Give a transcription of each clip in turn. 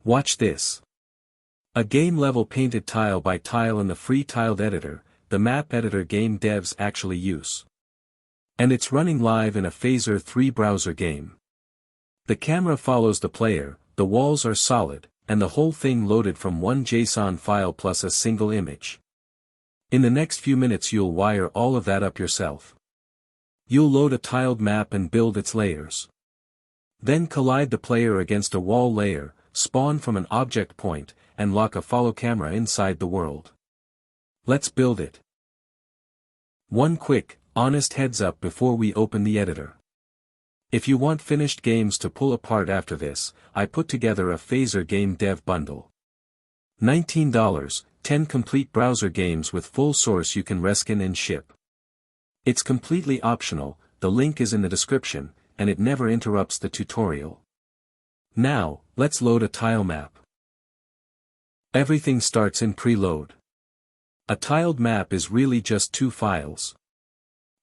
Watch this. A game level painted tile by tile in the free tiled editor, the map editor game devs actually use. And it's running live in a Phaser 3 browser game. The camera follows the player, the walls are solid, and the whole thing loaded from one JSON file plus a single image. In the next few minutes you'll wire all of that up yourself. You'll load a tiled map and build its layers. Then collide the player against a wall layer, spawn from an object point, and lock a follow camera inside the world. Let's build it. One quick, honest heads up before we open the editor. If you want finished games to pull apart after this, I put together a Phaser game dev bundle. $19, 10 complete browser games with full source you can reskin and ship. It's completely optional, the link is in the description, and it never interrupts the tutorial. Now, let's load a tile map. Everything starts in Preload. A tiled map is really just two files.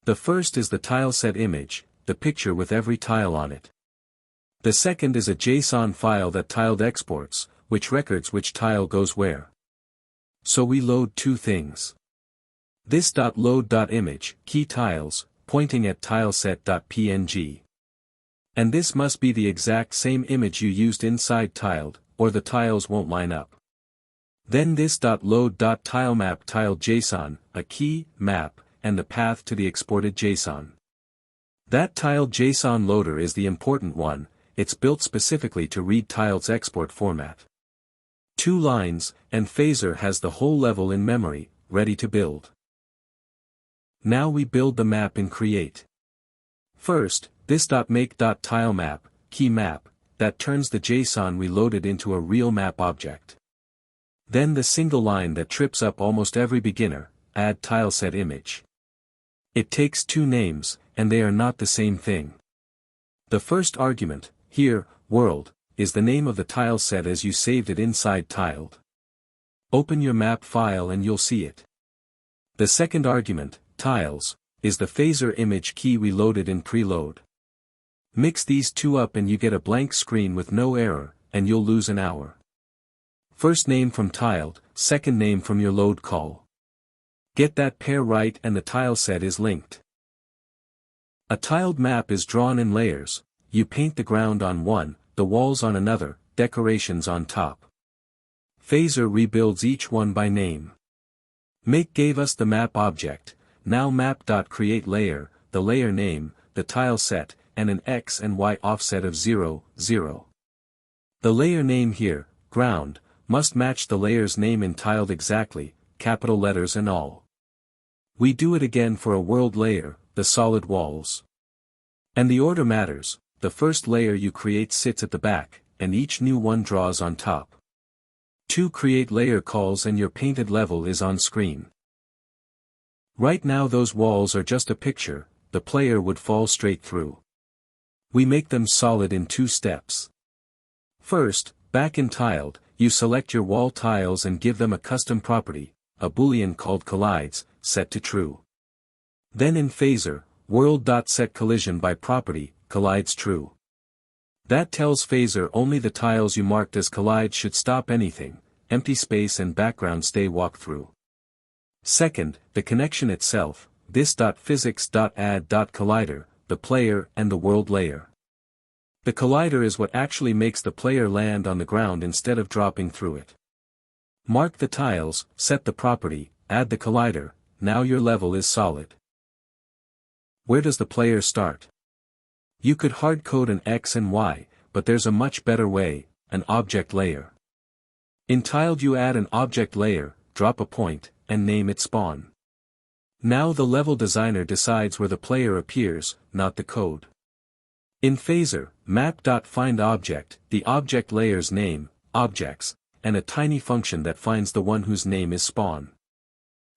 The first is the tileset image, the picture with every tile on it. The second is a JSON file that tiled exports, which records which tile goes where. So we load two things. This .load.image, key tiles, pointing at tileset.png. And this must be the exact same image you used inside tiled, or the tiles won't line up. Then this .load.tilemap tiled JSON, a key, map, and the path to the exported JSON. That tiled JSON loader is the important one, it's built specifically to read tiled's export format. 2 lines, and Phaser has the whole level in memory, ready to build. Now we build the map in Create. First, this make.tilemap, key map, that turns the JSON we loaded into a real map object. Then the single line that trips up almost every beginner, addTilesetImage. It takes 2 names, and they are not the same thing. The first argument, here, world, is the name of the tileset as you saved it inside tiled. Open your map file and you'll see it. The second argument, tiles, is the Phaser image key we loaded in Preload. Mix these two up and you get a blank screen with no error, and you'll lose an hour. First name from tiled, second name from your load call. Get that pair right and the tileset is linked. A tiled map is drawn in layers, you paint the ground on one, the walls on another, decorations on top. Phaser rebuilds each one by name. Make gave us the map object, now map.createLayer, the layer name, the tileset, and an X and Y offset of 0, 0. The layer name here, ground, must match the layer's name in tiled exactly, capital letters and all. We do it again for a world layer, the solid walls. And the order matters, the first layer you create sits at the back, and each new one draws on top. 2 create layer calls and your painted level is on screen. Right now those walls are just a picture, the player would fall straight through. We make them solid in 2 steps. First, back in tiled, you select your wall tiles and give them a custom property, a boolean called collides, set to true. Then in Phaser, world.setCollision by property, collides true. That tells Phaser only the tiles you marked as collides should stop anything, empty space and background stay walkthrough. Second, the connection itself, this .physics.add.collider, the player and the world layer. The collider is what actually makes the player land on the ground instead of dropping through it. Mark the tiles, set the property, add the collider, now your level is solid. Where does the player start? You could hard-code an X and Y, but there's a much better way, an object layer. In tiled you add an object layer, drop a point, and name it spawn. Now the level designer decides where the player appears, not the code. In Phaser, map.findObject, the object layer's name, objects, and a tiny function that finds the one whose name is spawn.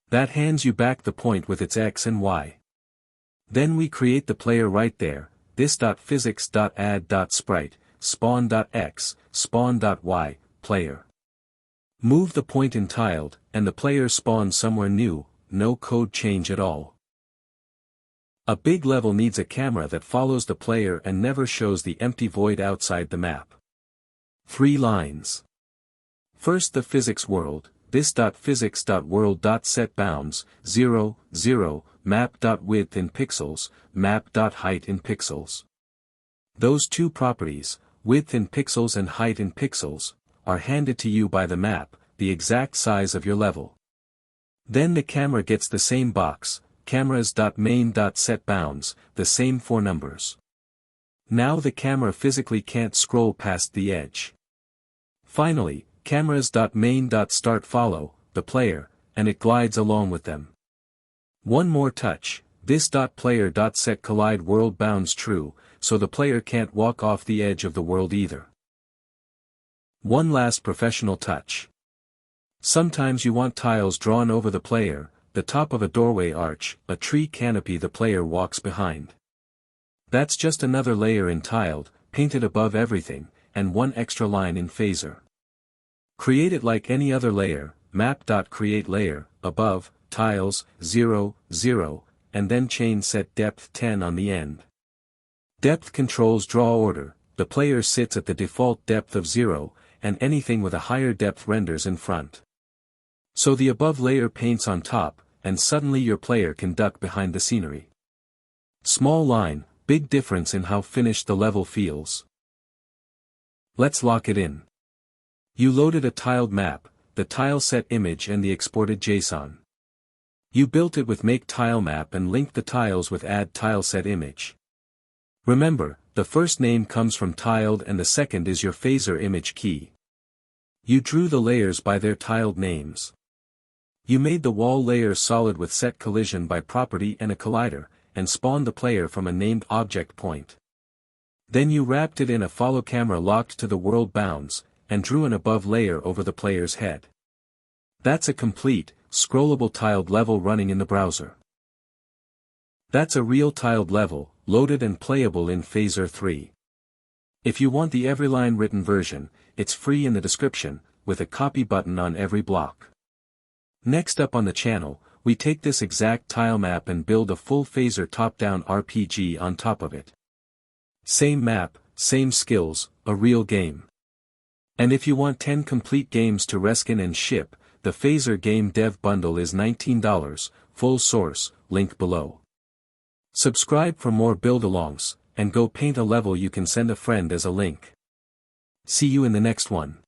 That hands you back the point with its X and Y. Then we create the player right there, this .physics.add.sprite, spawn.x, spawn.y, player. Move the point in tiled, and the player spawns somewhere new, no code change at all. A big level needs a camera that follows the player and never shows the empty void outside the map. 3 lines. First the physics world, this.physics.world.setBounds, 0, 0, map.width in pixels, map.height in pixels. Those two properties, width in pixels and height in pixels, are handed to you by the map, the exact size of your level. Then the camera gets the same box, cameras.main.setBounds, the same 4 numbers. Now the camera physically can't scroll past the edge. Finally, cameras.main.startFollow, the player, and it glides along with them. One more touch, this.player.setCollide world bounds true, so the player can't walk off the edge of the world either. One last professional touch. Sometimes you want tiles drawn over the player, the top of a doorway arch, a tree canopy the player walks behind. That's just another layer in Tiled, painted above everything, and one extra line in Phaser. Create it like any other layer, map.createLayer, above, tiles, 0, 0, and then chain set depth 10 on the end. Depth controls draw order, the player sits at the default depth of 0, and anything with a higher depth renders in front. So the above layer paints on top, and suddenly your player can duck behind the scenery. Small line, big difference in how finished the level feels. Let's lock it in. You loaded a tiled map, the tileset image and the exported JSON. You built it with make.tilemap and linked the tiles with addTilesetImage. Remember, the first name comes from tiled and the second is your Phaser image key. You drew the layers by their tiled names. You made the wall layer solid with set collision by property and a collider, and spawned the player from a named object point. Then you wrapped it in a follow camera locked to the world bounds, and drew an above layer over the player's head. That's a complete, scrollable tiled level running in the browser. That's a real tiled level, loaded and playable in Phaser 3. If you want the every line written version, it's free in the description, with a copy button on every block. Next up on the channel, we take this exact tile map and build a full Phaser top-down RPG on top of it. Same map, same skills, a real game. And if you want 10 complete games to reskin and ship, the Phaser Game Dev Bundle is $19, full source, link below. Subscribe for more build-alongs, and go paint a level you can send a friend as a link. See you in the next one.